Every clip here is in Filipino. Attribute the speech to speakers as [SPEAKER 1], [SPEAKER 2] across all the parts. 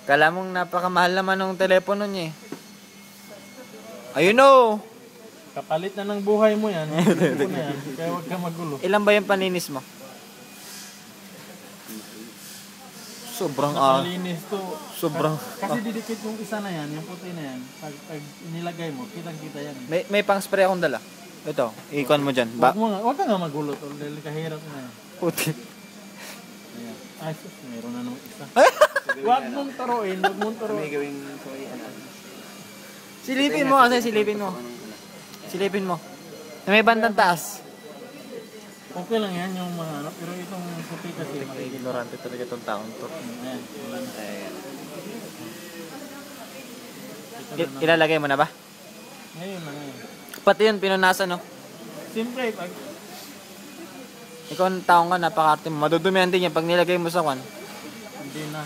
[SPEAKER 1] Kala mong napakamahal naman ng telepono niya eh. Ayun o!
[SPEAKER 2] Kapalit na ng buhay mo yan. Ito na yan. Kaya huwag ka magulo.
[SPEAKER 1] Ilan ba yung paninis mo? Sobrang
[SPEAKER 2] Nakalinis to.
[SPEAKER 1] Sobrang
[SPEAKER 2] Kasi didikit yung isa na yan, yung puti na yan. Pag nilagay mo, kitang-kita yan.
[SPEAKER 1] May pang spray akong dala. Ito, ikon mo dyan.
[SPEAKER 2] Huwag ka nga magulo tol, dahil kahirap na yan.
[SPEAKER 1] Puti.
[SPEAKER 2] Ayan. Ay, sus, meron na naman isa. Huwag mong turuin, huwag mong turuin.
[SPEAKER 3] May gawing sorry,
[SPEAKER 1] Silipin mo kasi, silipin mo. Silipin mo. Na may bandang taas.
[SPEAKER 2] Okay lang yan yung mga ano, pero itong puti kasi makikita.
[SPEAKER 1] Ignorante talaga itong taon to.
[SPEAKER 2] Ayan, wala na.
[SPEAKER 1] Ilalagay mo na ba?
[SPEAKER 2] Ngayon na ngayon.
[SPEAKER 1] Pati yun, pinunasan no?
[SPEAKER 2] Siyempre, pag
[SPEAKER 1] Ikaw ang taong ka, napakarte mo. Madudumihan din yan pag nilagay mo sa kwan.
[SPEAKER 2] hindi na.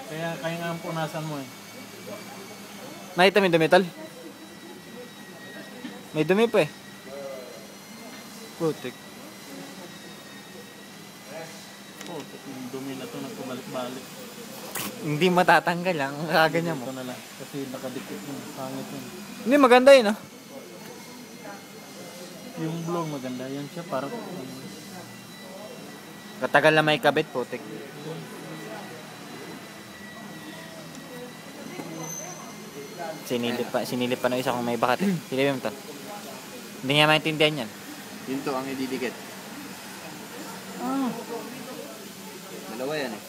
[SPEAKER 2] Kaya nga ang punasan mo eh.
[SPEAKER 1] Nakita mo yung dumi, tol? May dumi pa eh. Putik.
[SPEAKER 2] Oh, yung dumi na to, nagpabalik-balik.
[SPEAKER 1] Hindi matatanggal lang. Ang kaganyan mo.
[SPEAKER 2] Ito na lang. Kasi nakadikit mo. Pangit mo.
[SPEAKER 1] Hindi, maganda yun, no?
[SPEAKER 2] Yung blog maganda. Yan siya parang
[SPEAKER 1] Katagal na may kabit, putik. Sinilip pa ng isa kung may bakat eh. Silipin mo to. Hindi niya maintindihan yan.
[SPEAKER 3] Yun to ang ididikit. Dalawa yan eh.